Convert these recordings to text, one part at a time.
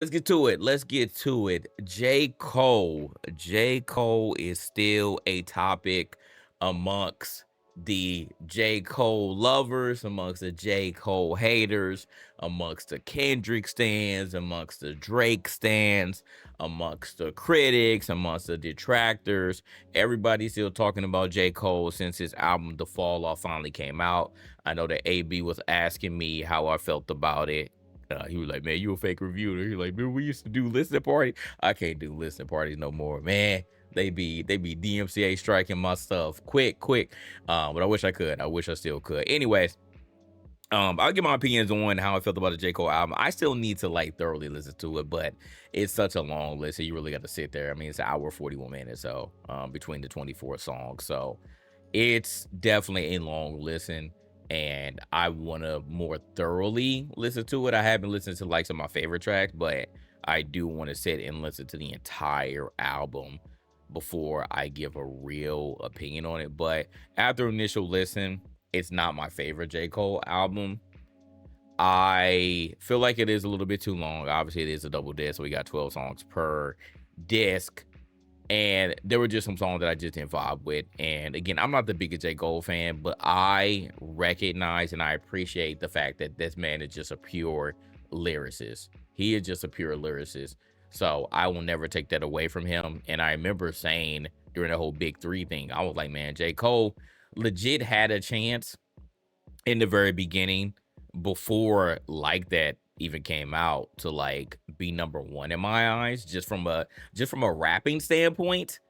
Let's get to it. Let's get to it. J. Cole. J. Cole is still a topic amongst the J. Cole lovers, amongst the J. Cole haters, amongst the Kendrick stands, amongst the Drake stands, amongst the critics, amongst the detractors. Everybody's still talking about J. Cole since his album The Fall Off finally came out. I know that AB was asking me how I felt about it. He was like, "Man, you a fake reviewer." He like, "Man, we used to do listening party. I can't do listening parties no more, man. They be DMCA striking my stuff quick, quick. But I wish I could. I wish I still could. Anyways, I'll give my opinions on how I felt about the J. Cole album. I still need to like thoroughly listen to it, but it's such a long list, so you really got to sit there. I mean, it's an hour 41 minutes, so between the 24 songs, so it's definitely a long listen, and I want to more thoroughly listen to it. I haven't listened to like some of my favorite tracks, but I do want to sit and listen to the entire album before I give a real opinion on it. But after initial listen, it's not my favorite J. Cole album. I feel like it is a little bit too long. Obviously, it is a double disc, so we got 12 songs per disc. And there were just some songs that I just didn't vibe with. And again, I'm not the biggest J. Cole fan, but I recognize and I appreciate the fact that this man is just a pure lyricist. He is just a pure lyricist. So I will never take that away from him. And I remember saying during the whole Big Three thing, I was like, man, J. Cole legit had a chance in the very beginning before like that even came out to like be number one in my eyes just from a rapping standpoint.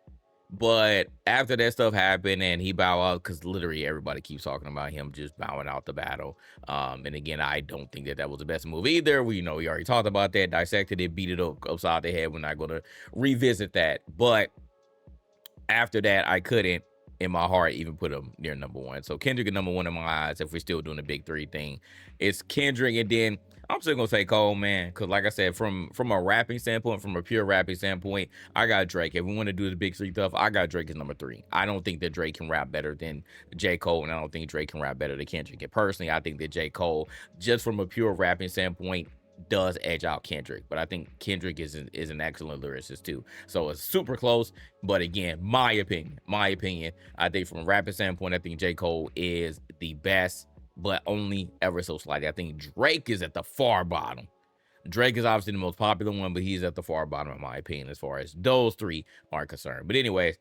But after that stuff happened and he bowed out, because literally everybody keeps talking about him just bowing out the battle. And again, I don't think that that was the best move either. We already talked about that, dissected it, beat it upside the head. We're not going to revisit that. But after that, I couldn't in my heart even put him near number one. So Kendrick is number one in my eyes if we're still doing the big three thing. It's Kendrick, and then I'm still gonna say Cole, man, because like I said, from a rapping standpoint, from a pure rapping standpoint, I got Drake. If we want to do the big three stuff, I got Drake as number three. I don't think that Drake can rap better than J. Cole, and I don't think Drake can rap better than Kendrick. And personally, I think that J. Cole, just from a pure rapping standpoint, does edge out Kendrick, but I think Kendrick is an excellent lyricist too. So it's super close. But again, my opinion, I think from a rapping standpoint, I think J. Cole is the best, but only ever so slightly. I think Drake is at the far bottom. Drake is obviously the most popular one, but he's at the far bottom in my opinion as far as those three are concerned. But anyways,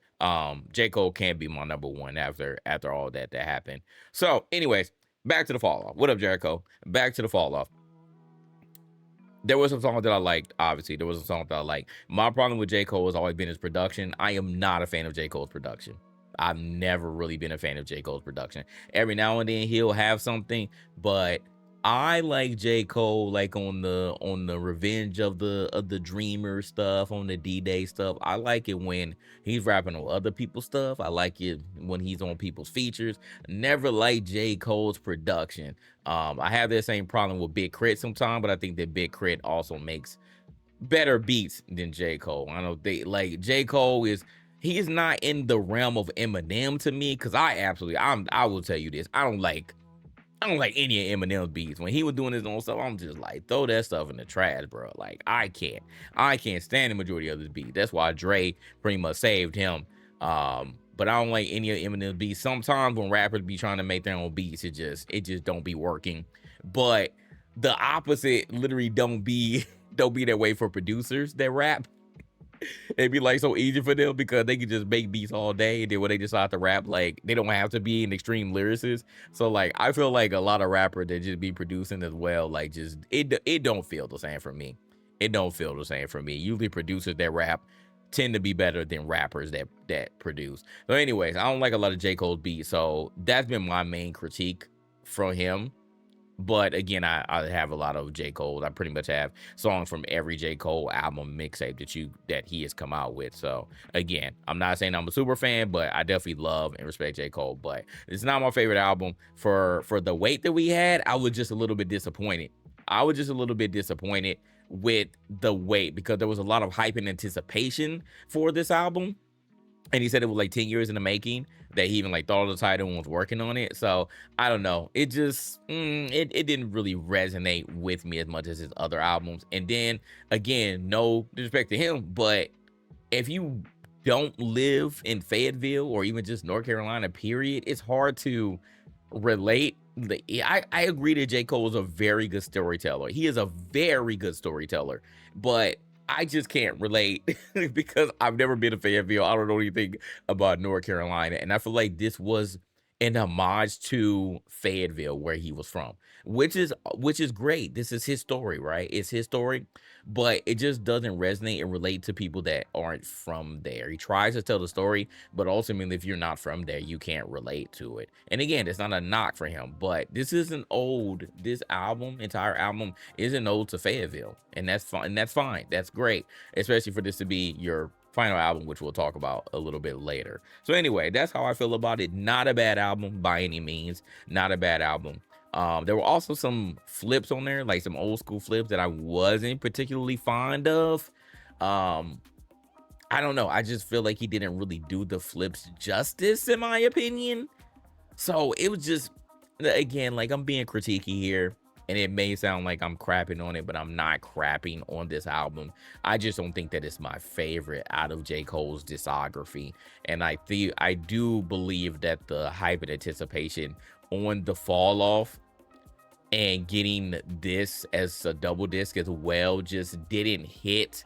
J. Cole can't be my number one after all that happened. So, anyways, back to the fall off. What up, Jericho? Back to the fall off. There was some songs that I liked. Obviously, there was a song that I liked. My problem with J. Cole has always been his production. I am not a fan of J. Cole's production. I've never really been a fan of J. Cole's production. Every now and then he'll have something, but I like J. Cole like on the Revenge of the Dreamer stuff, on the D-Day stuff. I like it when he's rapping on other people's stuff. I like it when he's on people's features. Never like J. Cole's production. I have that same problem with Big Crit sometimes, but I think that Big Crit also makes better beats than J. Cole. I know they like J. Cole is he is not in the realm of Eminem to me because I will tell you this. I don't like any of Eminem's beats. When he was doing his own stuff, I'm just like, throw that stuff in the trash, bro. Like, I can't stand the majority of his beats. That's why Dre pretty much saved him. But I don't like any of Eminem's beats. Sometimes when rappers be trying to make their own beats, it just don't be working. But the opposite literally don't be don't be that way for producers that rap. It'd be like so easy for them because they can just make beats all day. And then when they decide to rap, like they don't have to be an extreme lyricist. So like I feel like a lot of rappers that just be producing as well, like just it don't feel the same for me. It don't feel the same for me. Usually producers that rap tend to be better than rappers that produce. So, anyways, I don't like a lot of J. Cole's beats. So that's been my main critique from him. But again, I have a lot of J. Cole. I pretty much have songs from every J. Cole album mixtape that he has come out with. So again, I'm not saying I'm a super fan, but I definitely love and respect J. Cole. But it's not my favorite album. For the wait that we had, I was just a little bit disappointed. I was just a little bit disappointed with the wait because there was a lot of hype and anticipation for this album. and he said it was like 10 years in the making, that he even like thought of the title and was working on it. So I don't know, it just it didn't really resonate with me as much as his other albums. And then again, no disrespect to him, but if you don't live in Fayetteville or even just North Carolina, period, it's hard to relate. I agree that J. Cole is a very good storyteller. He is a very good storyteller, but I just can't relate because I've never been to Fayetteville. I don't know anything about North Carolina. And I feel like this was an homage to Fayetteville, where he was from, which is great. This is his story, right? It's his story, but it just doesn't resonate and relate to people that aren't from there. He tries to tell the story, but ultimately, if you're not from there, you can't relate to it. And again, it's not a knock for him, but this isn't old. This album, entire album, isn't old to Fayetteville, and that's fine. And that's fine. That's great, especially for this to be your final album, which we'll talk about a little bit later. So anyway, that's how I feel about it. Not a bad album by any means. Not a bad album. There were also some flips on there, like some old school flips that I wasn't particularly fond of. Um, I don't know. I just feel like he didn't really do the flips justice, in my opinion. So it was just, again, like, I'm being critiquey here, and it may sound like I'm crapping on it, but I'm not crapping on this album. I just don't think that it's my favorite out of J. Cole's discography. And I do believe that the hype and anticipation on the fall off and getting this as a double disc as well just didn't hit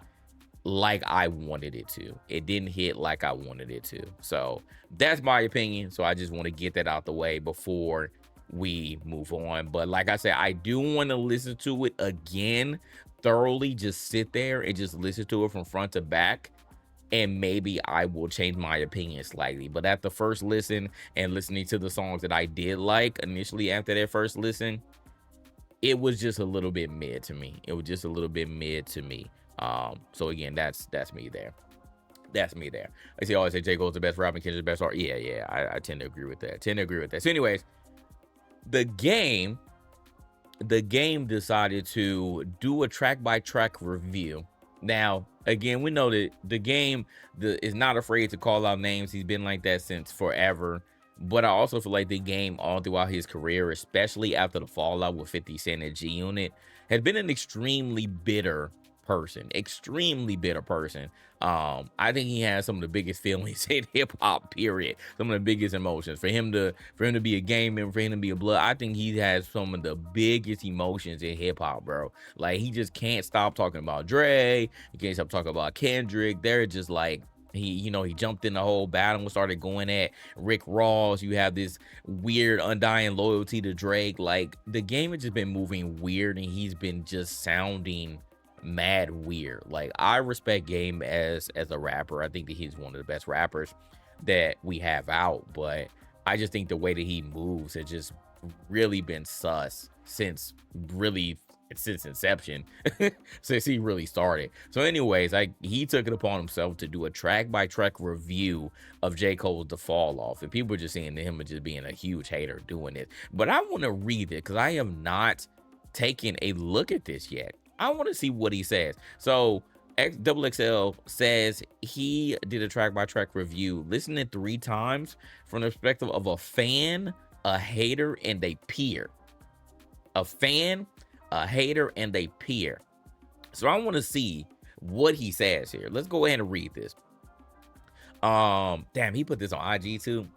like I wanted it to. It didn't hit like I wanted it to. So that's my opinion. So I just want to get that out the way before we move on. But like I said, I do want to listen to it again thoroughly. Just sit there and just listen to it from front to back. And maybe I will change my opinion slightly. But at the first listen and listening to the songs that I did like initially after that first listen, it was just a little bit mid to me. It was just a little bit mid to me. So again, that's me there. That's me there. I see always say J. Cole's the best rapper, Kendrick's the best art. Yeah, I tend to agree with that. So anyways, the game decided to do a track by track review. Now, again, we know that the game is not afraid to call out names. He's been like that since forever. But I also feel like the game all throughout his career, especially after the fallout with 50 Cent and G Unit, has been an extremely bitter person. I think he has some of the biggest feelings in hip hop, period. Some of the biggest emotions. For him to be a game member, for him to be a blood, I think he has some of the biggest emotions in hip hop, bro. Like, he just can't stop talking about Dre. He can't stop talking about Kendrick. They're just like, he jumped in the whole battle and started going at Rick Ross. You have this weird undying loyalty to Drake. Like, the game has just been moving weird, and he's been just sounding mad weird. Like, I respect Game as a rapper. I think that he's one of the best rappers that we have out, but I just think the way that he moves has just really been sus since inception, since he really started. So anyways, he took it upon himself to do a track by track review of J. Cole's The Fall Off, and people are just saying to him and just being a huge hater doing it. But I want to read it because I have not taken a look at this yet. I want to see what he says. So XXL says he did a track by track review, listened it 3 times from the perspective of a fan, a hater, and a peer. A fan, a hater, and a peer. So I want to see what he says here. Let's go ahead and read this. Damn, he put this on IG too.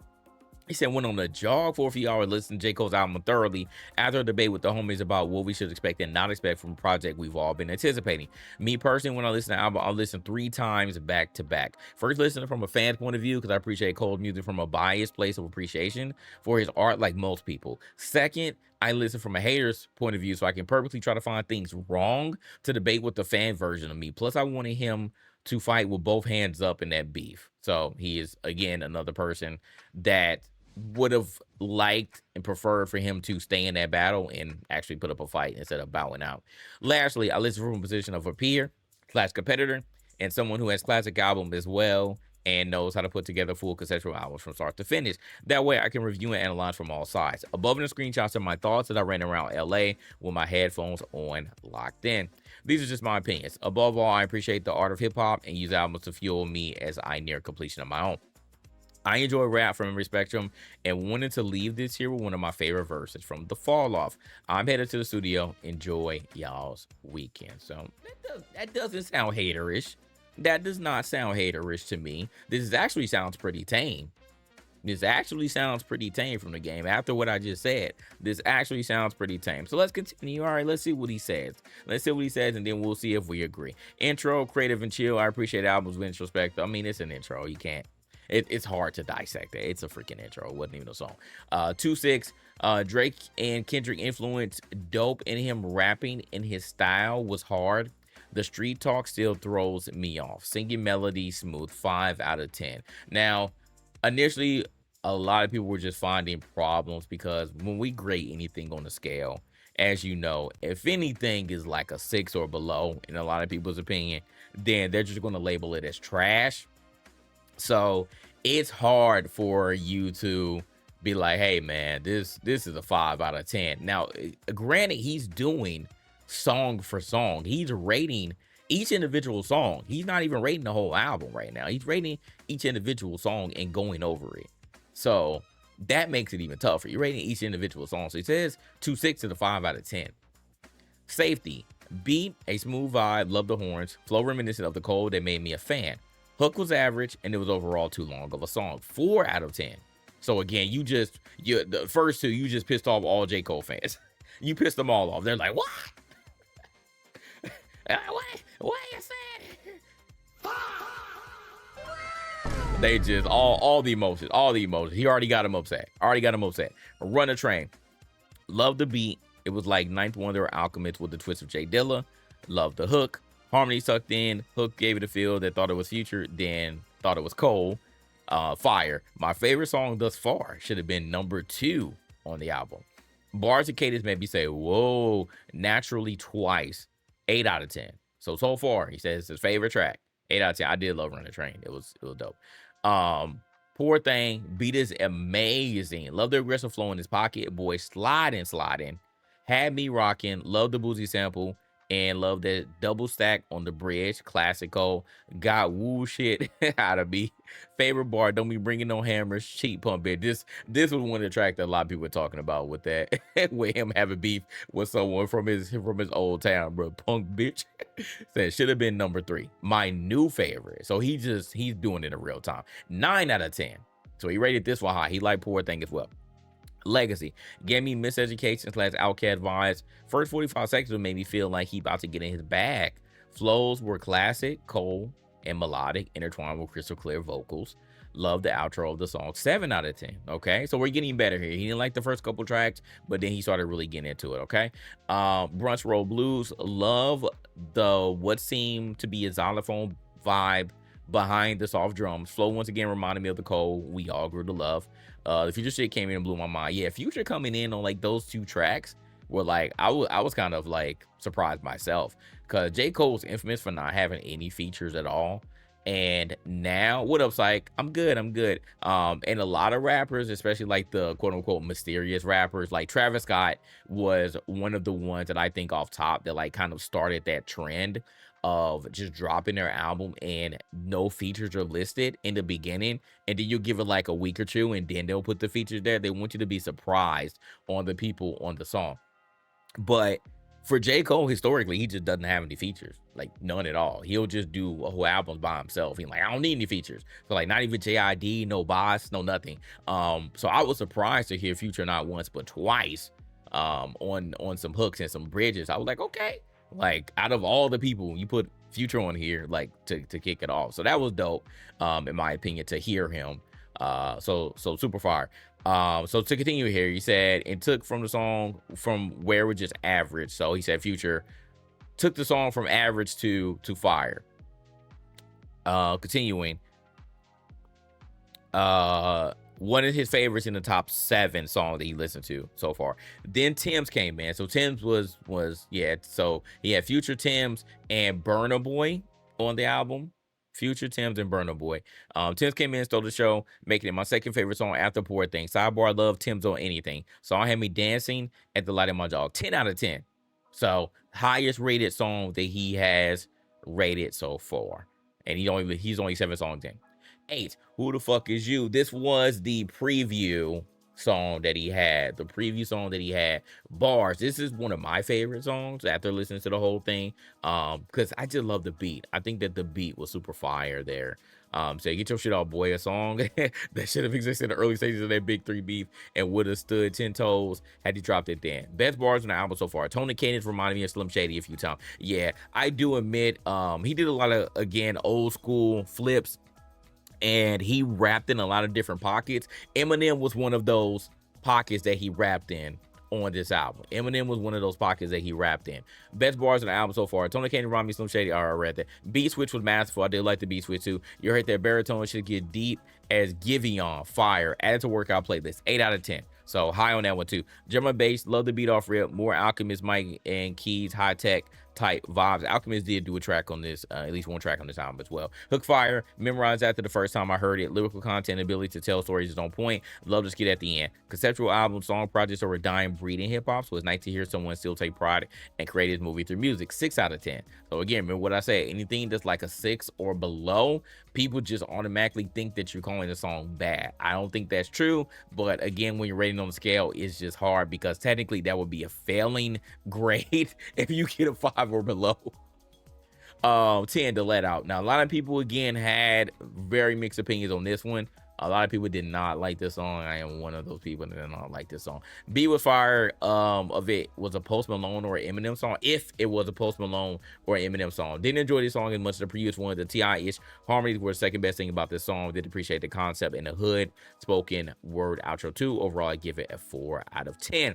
He said, went on a jog for a few hours listening to J. Cole's album thoroughly after a debate with the homies about what we should expect and not expect from a project we've all been anticipating. Me personally, when I listen to the album, I'll listen 3 times back to back. First, listening from a fan's point of view, because I appreciate Cole's music from a biased place of appreciation for his art like most people. Second, I listen from a hater's point of view so I can purposely try to find things wrong to debate with the fan version of me. Plus, I wanted him to fight with both hands up in that beef. So he is, again, another person that would have liked and preferred for him to stay in that battle and actually put up a fight instead of bowing out. Lastly, I listen from a position of a peer / competitor and someone who has classic albums as well and knows how to put together full conceptual albums from start to finish. That way I can review and analyze from all sides. Above in the screenshots are my thoughts as I ran around LA with my headphones on locked in. These are just my opinions. Above all, I appreciate the art of hip hop and use albums to fuel me as I near completion of my own. I enjoy rap from every spectrum and wanted to leave this year with one of my favorite verses from The Fall Off. I'm headed to the studio. Enjoy y'all's weekend. So that doesn't sound haterish. That does not sound haterish to me. This actually sounds pretty tame. This actually sounds pretty tame from the game. After what I just said, this actually sounds pretty tame. So let's continue. All right, let's see what he says. Let's see what he says, and then we'll see if we agree. Intro, creative and chill. I appreciate albums with introspect. I mean, it's an intro. You can't. It's hard to dissect it. It's a freaking intro. It wasn't even a song. 2-6. Drake and Kendrick influence dope in him rapping, and his style was hard. The street talk still throws me off. Singing melody smooth. 5 out of 10. Now, initially, a lot of people were just finding problems because when we grade anything on the scale, as you know, if anything is like a 6 or below, in a lot of people's opinion, then they're just going to label it as trash. So it's hard for you to be like, hey man, this is a 5 out of 10. Now, granted, he's doing song for song. He's rating each individual song. He's not even rating the whole album right now. He's rating each individual song and going over it. So that makes it even tougher. You're rating each individual song. So he says 2-6 to the 5 out of 10. Safety. Beat, a smooth vibe, love the horns, flow reminiscent of the cold that made me a fan. Hook was average, and it was overall too long of a song. 4 out of 10. So again, the first two, you just pissed off all J. Cole fans. You pissed them all off. They're like, what? What you said? They just all the emotions. He already got him upset. Run a Train. Love the beat. It was like Ninth Wonder or Alchemist with the twist of Jay Dilla. Love the hook. Harmony sucked in. Hook gave it a feel that thought it was Future, then thought it was Cole. Fire. My favorite song thus far should have been number 2 on the album. Bars and cadence made me say, whoa, naturally twice. 8 out of 10. So far, he says it's his favorite track. 8 out of 10. I did love Run a Train. It was dope. Poor Thing. Beat is amazing. Love the aggressive flow in his pocket. Boy, sliding. Had me rocking. Love the Boozy sample. And love that double stack on the bridge. Classical. Got woo shit out of me. Favorite bar. Don't be bringing no hammers. Cheap pump bit. This was one of the tracks that a lot of people were talking about with that. With him having beef with someone from his old town, bro. Punk bitch. Said should have been number 3. My new favorite. So he's doing it in real time. 9 out of 10. So he rated this one high. He liked Poor Thing as well. Legacy gave me Miseducation / Outkast vibes. First 45 seconds made me feel like he about to get in his bag. Flows were classic, cold and melodic, intertwined with crystal clear vocals. Love the outro of the song. 7 out of 10. Okay, so we're getting better here. He didn't like the first couple tracks, but then he started really getting into it. Okay, Brunch Roll Blues. Love the what seemed to be a xylophone vibe behind the soft drums. Flow once again reminded me of the Cole we all grew to love. The Future shit came in and blew my mind. Yeah, Future coming in on like those 2 tracks were like, I was kind of like surprised myself, because J. Cole's infamous for not having any features at all. And now, what up, Psych? I'm good. And a lot of rappers, especially like the quote unquote mysterious rappers, like Travis Scott was one of the ones that I think off top that like kind of started that trend of just dropping their album and no features are listed in the beginning, and then you give it like a week or 2 and then they'll put the features there. They want you to be surprised on the people on the song. But for J. Cole, historically, he just doesn't have any features, like none at all. He'll just do a whole album by himself. He's like, I don't need any features. So like not even JID, no boss, no nothing. So I was surprised to hear Future not once but twice on some hooks and some bridges. I was like, okay, like out of all the people, you put Future on here like to kick it off. So that was dope, in my opinion, to hear him. So super fire. So to continue here, he said it took from the song from where it was just average. So he said Future took the song from average to fire. Continuing. One of his favorites in the top 7 songs that he listened to so far. Then Tim's came in. So Tim's was yeah. So he had Future, Tim's, and Burna Boy on the album. Future, Tim's, and Burna Boy. Tim's came in and stole the show, making it my second favorite song after Poor Thing. Sidebar, I love Tim's on anything. Song had me dancing at the light of my dog. 10 out of 10. So highest rated song that he has rated so far. And he's only 7 songs in. 8, Who the Fuck Is You? This was the preview song that he had. The preview song that he had. Bars. This is one of my favorite songs after listening to the whole thing. Because I just love the beat. I think that the beat was super fire there. So Get Your Shit Off Boy, a song that should have existed in the early stages of that Big Three beef and would have stood 10 toes had he dropped it then. Best bars on the album so far. Tony Cadence reminded me of Slim Shady a few times. Yeah, I do admit, he did a lot of, again, old school flips, and he rapped in a lot of different pockets. Eminem was one of those pockets that he rapped in on this album. Eminem was one of those pockets that he rapped in. Best bars on the album so far. Tony Kane, Rami, Slim Shady, I read that. Beat switch was masterful. I did like the beat switch too. You heard that baritone should get deep as Giveon. Fire. Added to workout playlist. 8 out of 10. So high on that one too. German bass, love the beat off rip. More Alchemist, Mike and Keys, high tech type vibes. Alchemist did do a track on this, at least one track on this album as well. Hook fire, memorized after the first time I heard it. Lyrical content, ability to tell stories is on point. Love to skit at the end. Conceptual album, song projects are a dying breed in hip hop, so it's nice to hear someone still take pride and create his movie through music. 6 out of 10. So again, remember what I said, anything that's like a 6 or below, people just automatically think that you're calling the song bad. I don't think that's true, but again, when you're rating on the scale, it's just hard because technically that would be a failing grade if you get a 5 or below. 10 to Let Out. Now, a lot of people again had very mixed opinions on this one. A lot of people did not like this song. I am one of those people that did not like this song. Be Was Fire of it was a Post Malone or Eminem song. If it was a Post Malone or Eminem song. Didn't enjoy this song as much as the previous one. The T.I.-ish harmonies were the second best thing about this song. Did appreciate the concept and the hood spoken word outro too. Overall, I give it a 4 out of 10.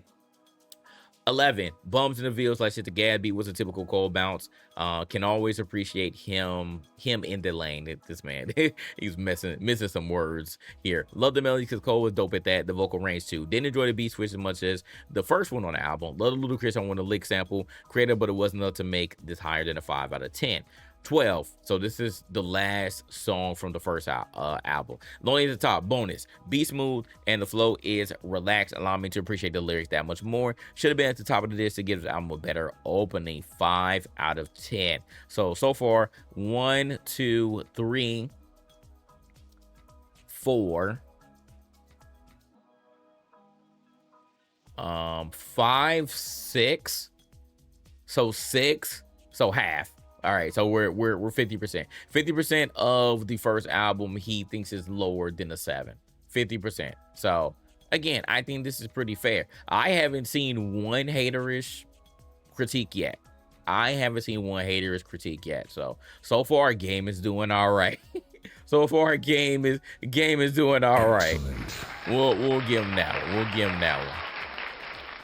11, Bums in the Vills, like shit. The Gad beat was a typical Cole bounce. Can always appreciate him in the lane. This man, he's missing some words here. Love the melody because Cole was dope at that. The vocal range too. Didn't enjoy the beat switch as much as the first one on the album. Love the Ludacris on the lick sample. Creative, but it wasn't enough to make this higher than a 5 out of 10. 12, so this is the last song from the first album. Lonely at the Top, bonus. Be smooth and the flow is relaxed, allow me to appreciate the lyrics that much more. Should have been at the top of the list to give the album a better opening. 5 out of 10. So far, 1, 2, 3, 4, 5, 6. So 6, so half. All right, so we're 50%. 50% of the first album he thinks is lower than a 7. 50%. So again, I think this is pretty fair. I haven't seen one haterish critique yet. So far, game is doing all right. So far, game is doing all right. We'll give him that one.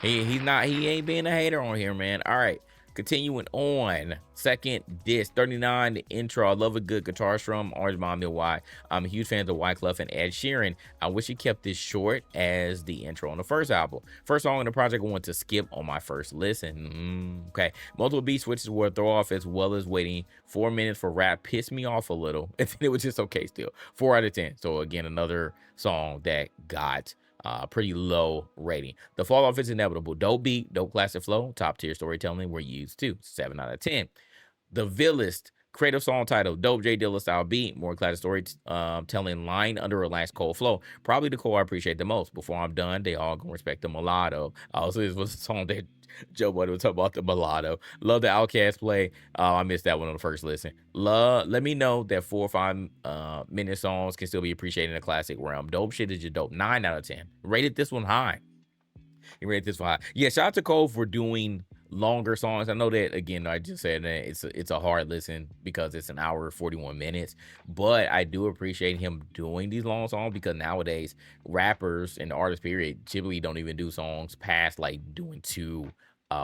He ain't being a hater on here, man. All right. Continuing on, second disc, 39, the intro. I love a good guitar strum. Orange Mom Mill Y. I'm a huge fan of the Wyclef and Ed Sheeran. I wish he kept this short as the intro on the first album. First song in the project I want to skip on my first listen. Okay. Multiple beat switches were a throw off as well as waiting 4 minutes for rap. Pissed me off a little. And it was just okay still. 4 out of 10. So again, another song that got pretty low rating. The fall off is inevitable. Dope beat, dope classic flow, top tier storytelling we're used to. 7 out of 10. The Villist, creative song title, dope J Dilla style beat, more classic story telling line under a last cold flow. Probably the core I appreciate the most. Before I'm done, they all gonna respect the mulatto. Also, this was a song that Joe Budden was talking about, the mulatto. Love the Outkast play. I missed that one on the first listen. Let me know that 4 or 5 minute songs can still be appreciated in a classic realm. Dope shit is your dope. 9 out of 10. Rated this one high. Yeah, shout out to Cole for doing longer songs. I know that, again, I just said that it's a hard listen because it's an hour 41 minutes, but I do appreciate him doing these long songs because nowadays rappers and artists period typically don't even do songs past like doing 2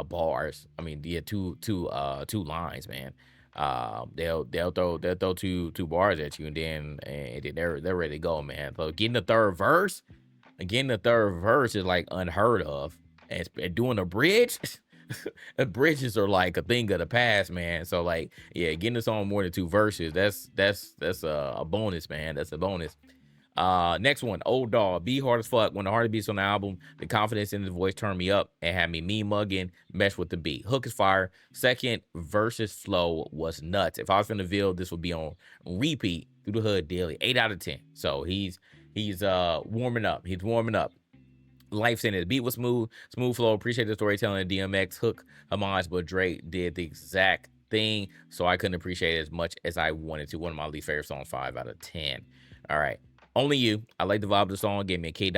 bars. I mean, yeah, two lines, man. They'll throw 2 bars at you and then they're ready to go, man. So getting the third verse is like unheard of, and doing a bridge. Bridges are like a thing of the past, man. So like, yeah, getting a song more than 2 verses, that's a bonus, man. That's a bonus. Next one, Old Dog. Be hard as fuck. When the heart beats on the album, the confidence in the voice turned me up and had me mugging, mesh with the beat. Hook is fire. Second versus flow was nuts. If I was finna Ville, this would be on repeat through the hood daily. 8 out of 10. So he's warming up. He's warming up. Life in it. The beat was smooth flow. Appreciate the storytelling. DMX hook homage, but Drake did the exact thing, so I couldn't appreciate it as much as I wanted to. One of my least favorite songs, 5 out of 10. All right, Only You. I like the vibe of the song. Gave me a K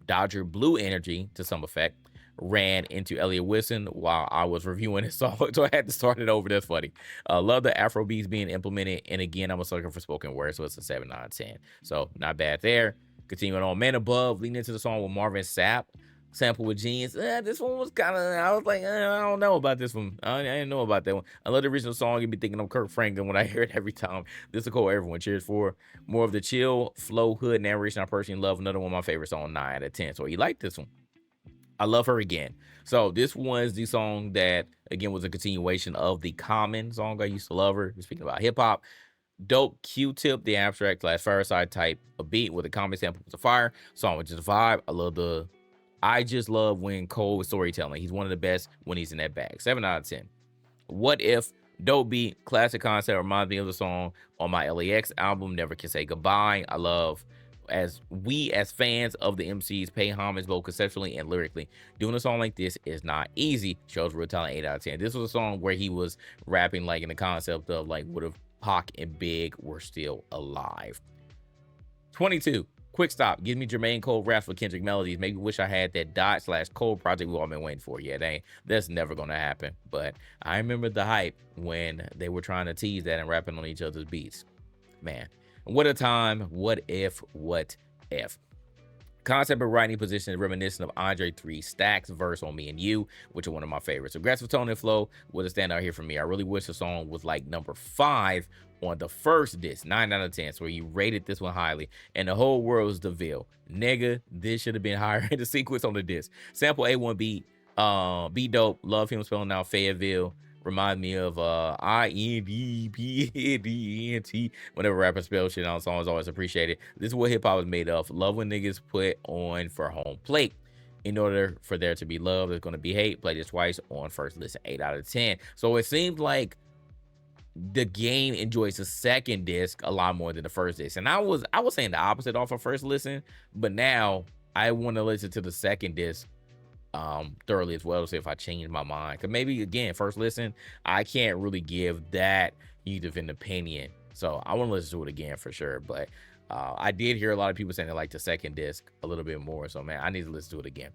Dodger blue energy to some effect. Ran into Elliot Wilson while I was reviewing his song, so I had to start it over. That's funny. Love the Afro beats being implemented, and again, I'm a sucker for spoken word, so it's a 7 out of 10. So not bad there. Continuing on, Man Above, leading into the song with Marvin Sapp, sample with Jeans. This one was kind of, I was like, I don't know about this one. I didn't know about that one. I love the original song. You'd be thinking of Kirk Franklin when I hear it every time. This is cool. Everyone cheers for more of the chill, flow, hood narration I personally love. Another one of my favorite songs, 9 out of 10. So you like this one. I Love Her Again. So this was the song that, again, was a continuation of the Common song, I Used to Love Her. Speaking about hip hop. Dope Q-Tip, the abstract / fireside type of beat with a common sample of fire. Song which is a vibe. I just love when Cole is storytelling. He's one of the best when he's in that bag. 7 out of 10. What If, dope beat, classic concept, reminds me of the song on my LAX album, Never Can Say Goodbye. I love as fans of the MCs pay homage both conceptually and lyrically. Doing a song like this is not easy. Shows real talent. 8 out of 10. This was a song where he was rapping like in the concept of like, what if Pac and Big were still alive? 22. Quick Stop. Give me Jermaine Cole raps for Kendrick Melodies. Maybe wish I had that Dot/Cole project we've all been waiting for. Yeah, that's never gonna happen. But I remember the hype when they were trying to tease that and rapping on each other's beats. Man, what a time. What if? Concept of writing position is reminiscent of Andre 3 Stacks verse on Me and You, which are one of my favorites. Aggressive tone and flow was a standout here for me. I really wish the song was like number 5 on the first disc, 9 out of 10. So he rated this one highly, and the whole world was DeVille. Nigga, this should have been higher in the sequence on the disc. Sample A1B, be dope. Love him spelling out Fayetteville. Remind me of INDPNDENT. Whenever rappers spell shit on songs, always appreciated. This is what hip hop is made of. Love when niggas put on for home plate. In order for there to be love, there's gonna be hate. Play this twice on first listen. 8 out of 10. So it seems like the game enjoys the second disc a lot more than the first disc. And I was saying the opposite off of first listen, but now I want to listen to the second disc thoroughly as well to see if I change my mind. Because maybe again, first listen, I can't really give that huge of an opinion. So I want to listen to it again for sure. But I did hear a lot of people saying they like the second disc a little bit more. So man, I need to listen to it again.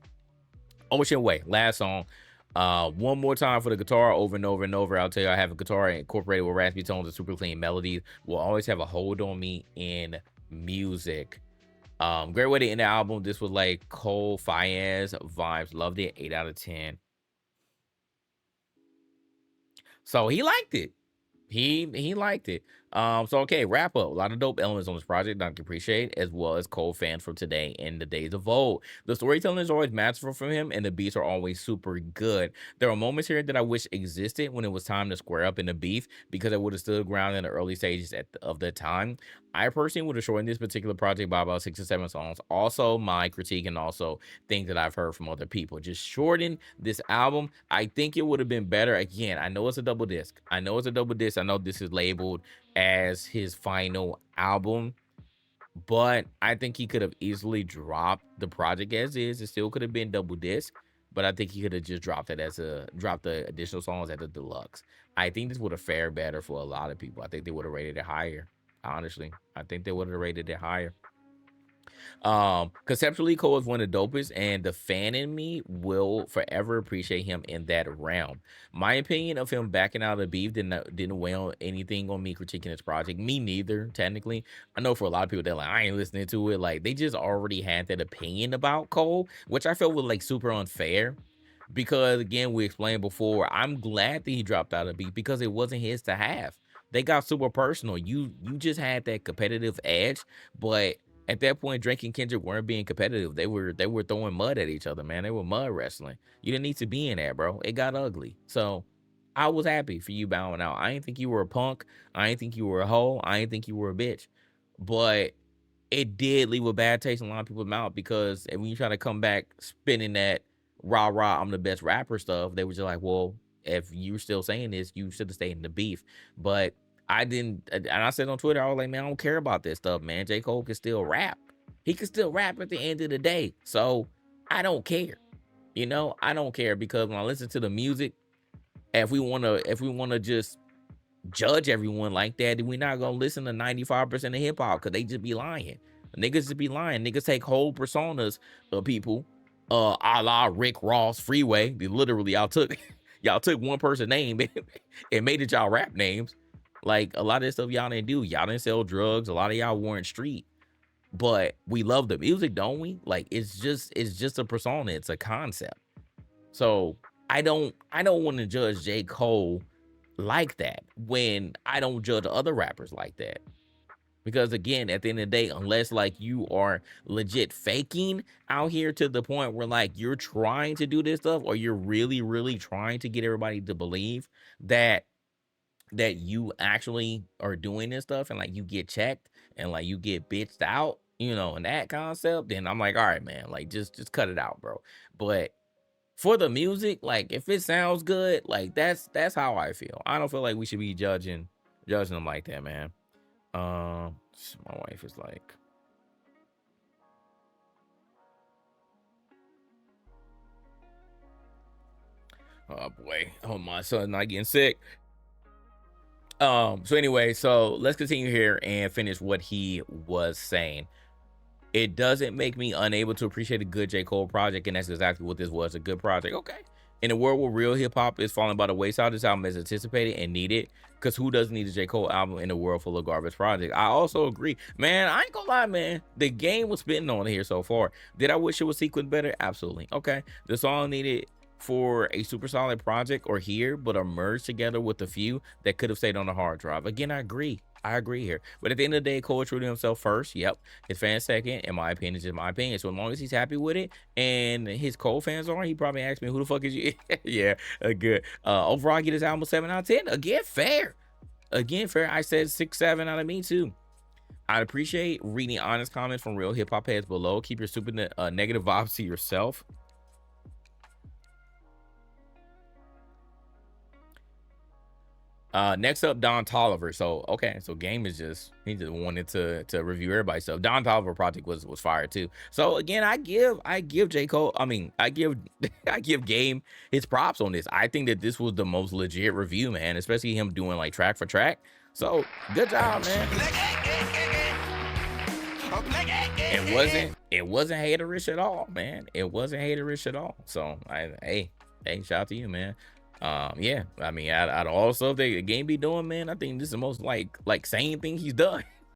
Ocean Way, last song. One more time for the guitar over and over and over. I'll tell you, I have a guitar incorporated with raspy tones and super clean melodies. Will always have a hold on me in music. Great way to end the album. This was like Cole Fayez vibes. Loved it. 8 out of 10. So he liked it. He liked it. So okay, wrap up. A lot of dope elements on this project I can appreciate, as well as Cole fans from today and the days of old. The storytelling is always masterful from him, and the beats are always super good. There are moments here that I wish existed when it was time to square up in the beef, because it would have stood ground in the early stages of the time. I personally would have shortened this particular project by about 6 or 7 songs. Also, my critique and also things that I've heard from other people. Just shorten this album. I think it would have been better. Again, I know it's a double disc. I know this is labeled as his final album, but I think he could have easily dropped the project as is. It still could have been double disc, but I think he could have just dropped the additional songs as a deluxe. I think this would have fared better for a lot of people. I think they would have rated it higher. Honestly, I think they would have rated it higher. Conceptually, Cole is one of the dopest, and the fan in me will forever appreciate him in that realm. My opinion of him backing out of the beef didn't weigh on anything on me critiquing his project. Me neither, technically. I know for a lot of people, they're like, I ain't listening to it. Like, they just already had that opinion about Cole, which I felt was like super unfair. Because again, we explained before, I'm glad that he dropped out of beef because it wasn't his to have. They got super personal. You just had that competitive edge, but at that point, Drake and Kendrick weren't being competitive. They were throwing mud at each other, man. They were mud wrestling. You didn't need to be in that, bro. It got ugly. So I was happy for you bowing out. I didn't think you were a punk. I didn't think you were a hoe. I didn't think you were a bitch. But it did leave a bad taste in a lot of people's mouth because when you try to come back spinning that rah rah I'm the best rapper stuff, they were just like, well, if you're still saying this, you should have stayed in the beef. But I didn't, and I said on Twitter, I was like, man, I don't care about this stuff, man. J. Cole can still rap. He can still rap at the end of the day. So I don't care. You know, I don't care because when I listen to the music, if we wanna just judge everyone like that, then we're not gonna listen to 95% of hip hop because they just be lying. Niggas just be lying. Niggas take whole personas of people, a la Rick Ross, Freeway. They literally, y'all took y'all took one person's name and made it y'all rap names. Like a lot of this stuff y'all didn't do. Y'all didn't sell drugs. A lot of y'all weren't street. But we love the music, don't we? Like it's just a persona. It's a concept. So I don't want to judge J. Cole like that when I don't judge other rappers like that. Because again, at the end of the day, unless like you are legit faking out here to the point where like you're trying to do this stuff or you're really, really trying to get everybody to believe that you actually are doing this stuff and like you get checked and like you get bitched out, you know, and that concept, then I'm like, all right, man, like just cut it out, bro. But for the music, like if it sounds good, like that's how I feel. I don't feel like we should be judging them like that, man. My wife is like, oh boy, oh my son's not getting sick. So anyway, so let's continue here and finish what he was saying. It doesn't make me unable to appreciate a good J. Cole project, and that's exactly what this was, a good project. Okay. In a world where real hip hop is falling by the wayside, this album is anticipated and needed, because who doesn't need a J. Cole album in a world full of garbage projects? I also agree. Man, I ain't gonna lie, man. The game was spitting on here so far. Did I wish it was sequenced better? Absolutely. Okay. The song needed for a super solid project or here, but are merged together with a few that could have stayed on the hard drive. Again, I agree. I agree here. But at the end of the day, Cole is true to himself first. Yep. His fans second. In my opinion, it's just my opinion. So as long as he's happy with it and his Cole fans are, he probably asked me, who the fuck is you? Yeah, good. Overall, I get his album 7 out of 10. Again, fair. Again, fair. I said 6, 7 out of me too. I'd appreciate reading honest comments from real hip hop heads below. Keep your super negative vibes to yourself. Next up, Don Toliver. So okay, so Game is just he just wanted to review everybody. So Don Toliver project was fire too. So again, I give J. Cole, I mean, I give I give Game his props on this. I think that this was the most legit review, man, especially him doing like track for track. So good job, man. It wasn't haterish at all, man. It wasn't haterish at all. So hey, shout out to you, man. Yeah, I mean, out of all stuff that the Game be doing, man, I think this is the most like sane thing he's done.